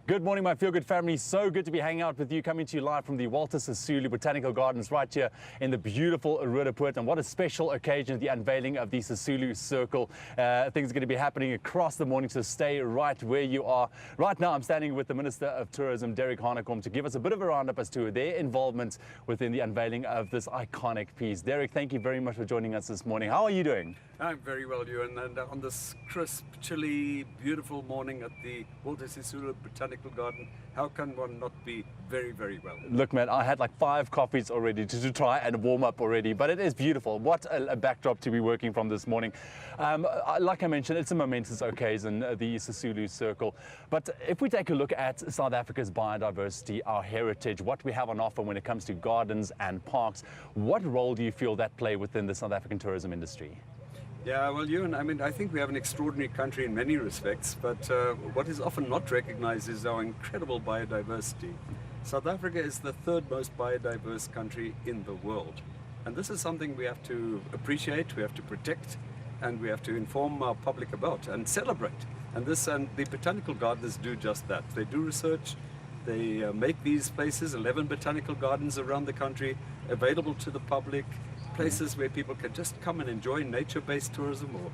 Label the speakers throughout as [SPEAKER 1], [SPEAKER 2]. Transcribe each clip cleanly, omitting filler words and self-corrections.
[SPEAKER 1] Good morning, my Feel Good family. So good to be hanging out with you, coming to you live from the Walter Sisulu Botanical Gardens right here in the beautiful Roodepoort. And what a special occasion, the unveiling of the Sisulu CIrcle. Things are going to be happening across the morning, so stay right where you are. Right now, I'm standing with the Minister of Tourism, Hanekom, to give us a bit of a roundup as to their involvement within the unveiling of this iconic piece. Derek, thank you very much for joining us this morning. How are you doing?
[SPEAKER 2] I'm very well, Ewan, and on this crisp, chilly, beautiful morning at the Walter Sisulu Botanical Garden, how can one not be very, very well?
[SPEAKER 1] Look, man, I had like 5 coffees already to try and warm up already, but it is beautiful. What a backdrop to be working from this morning. Like I mentioned, it's a momentous occasion, the Sisulu CIrcle. But if we take a look at South Africa's biodiversity, our heritage, what we have on offer when it comes to gardens and parks, what role do you feel that play within the South African tourism industry?
[SPEAKER 2] Yeah, well, Ewan, I think we have an extraordinary country in many respects, but what is often not recognized is our incredible biodiversity. South Africa is the 3rd most biodiverse country in the world. And this is something we have to appreciate, we have to protect, and we have to inform our public about and celebrate. And the botanical gardens do just that. They do research, they make these places, 11 botanical gardens around the country, available to the public, places where people can just come and enjoy nature-based tourism or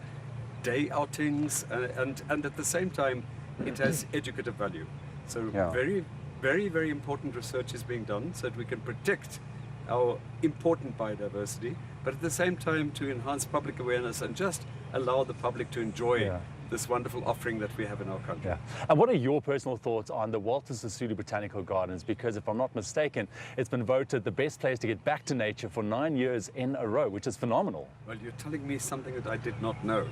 [SPEAKER 2] day outings, and at the same time it has educative value. So very, very, very important research is being done so that we can protect our important biodiversity, but at the same time to enhance public awareness and just allow the public to enjoy this wonderful offering that we have in our country.
[SPEAKER 1] And what are your personal thoughts on the Walter Sisulu Botanical Gardens? Because if I'm not mistaken, it's been voted the best place to get back to nature for 9 years in a row, which is phenomenal.
[SPEAKER 2] Well, you're telling me something that I did not know.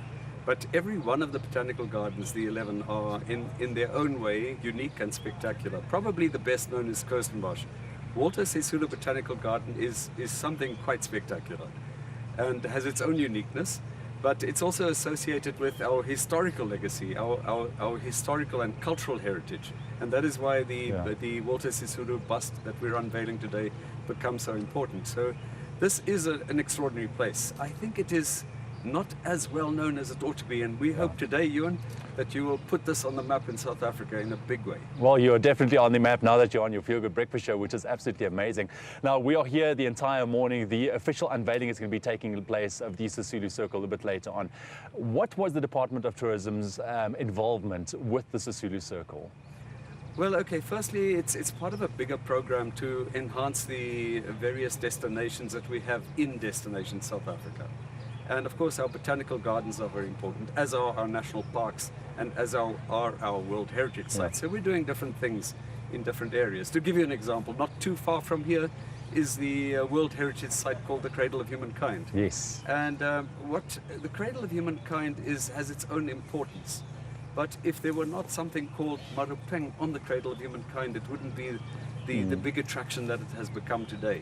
[SPEAKER 2] But every one of the botanical gardens, the 11, are in their own way unique and spectacular. Probably the best known is Kirstenbosch. Walter Sisulu Botanical Garden is something quite spectacular and has its own uniqueness. But it's also associated with our historical legacy, our historical and cultural heritage. And that is why the Walter Sisulu bust that we're unveiling today becomes so important. So this is an extraordinary place. I think it is not as well known as it ought to be, and we hope today, Ewan, that you will put this on the map in South Africa in a big way.
[SPEAKER 1] Well, you're definitely on the map now that you're on your Feel Good Breakfast show, which is absolutely amazing. Now, we are here the entire morning. The official unveiling is going to be taking place of the Sisulu CIrcle a bit later on. What was the Department of Tourism's involvement with the Sisulu CIrcle?
[SPEAKER 2] Well, okay, firstly, it's part of a bigger program to enhance the various destinations that we have in Destination South Africa. And of course, our botanical gardens are very important, as are our national parks and as are our World Heritage sites. So we're doing different things in different areas. To give you an example, not too far from here is the World Heritage site called the Cradle of Humankind.
[SPEAKER 1] Yes.
[SPEAKER 2] And what the Cradle of Humankind has its own importance. But if there were not something called Marupeng on the Cradle of Humankind, it wouldn't be the big attraction that it has become today.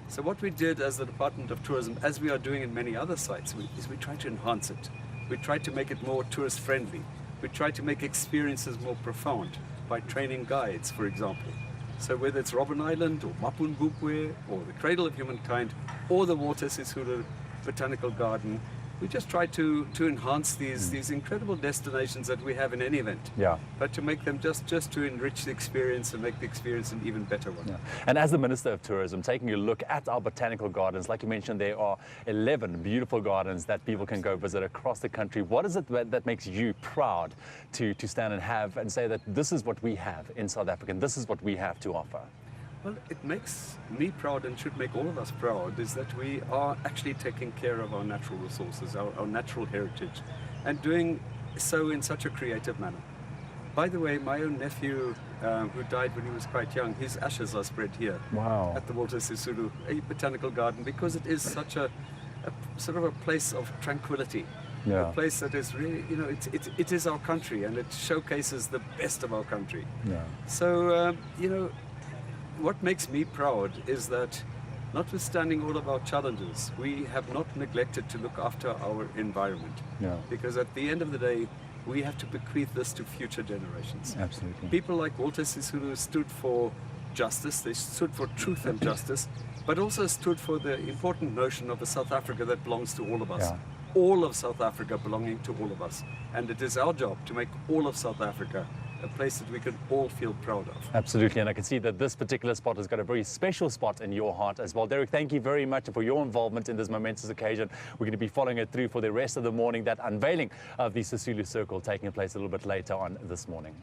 [SPEAKER 2] So what we did as the Department of Tourism, as we are doing in many other sites, is we try to enhance it. We try to make it more tourist friendly. We try to make experiences more profound by training guides, for example. So whether it's Robben Island or Mapungubwe or the Cradle of Humankind or the Walter Sisulu Botanical Garden, we just try to enhance these incredible destinations that we have in any event. But to make them just to enrich the experience and make the experience an even better one.
[SPEAKER 1] And as the Minister of Tourism, taking a look at our botanical gardens, like you mentioned, there are 11 beautiful gardens that people can go visit across the country. What is it that makes you proud to stand and say that this is what we have in South Africa and this is what we have to offer?
[SPEAKER 2] Well, it makes me proud and should make all of us proud is that we are actually taking care of our natural resources, our natural heritage, and doing so in such a creative manner. By the way, my own nephew, who died when he was quite young, his ashes are spread here at the Walter Sisulu Botanical Garden because it is such a sort of a place of tranquility. A place that is really, it is our country and it showcases the best of our country. So, what makes me proud is that, notwithstanding all of our challenges, we have not neglected to look after our environment. Because at the end of the day, we have to bequeath this to future generations.
[SPEAKER 1] Absolutely.
[SPEAKER 2] People like Walter Sisulu stood for justice, they stood for truth and justice, but also stood for the important notion of a South Africa that belongs to all of us. All of South Africa belonging to all of us. And it is our job to make all of South Africa a place that we can all feel proud of.
[SPEAKER 1] Absolutely, and I can see that this particular spot has got a very special spot in your heart as well. Derek, thank you very much for your involvement in this momentous occasion. We're going to be following it through for the rest of the morning, that unveiling of the Sisulu CIrcle taking place a little bit later on this morning.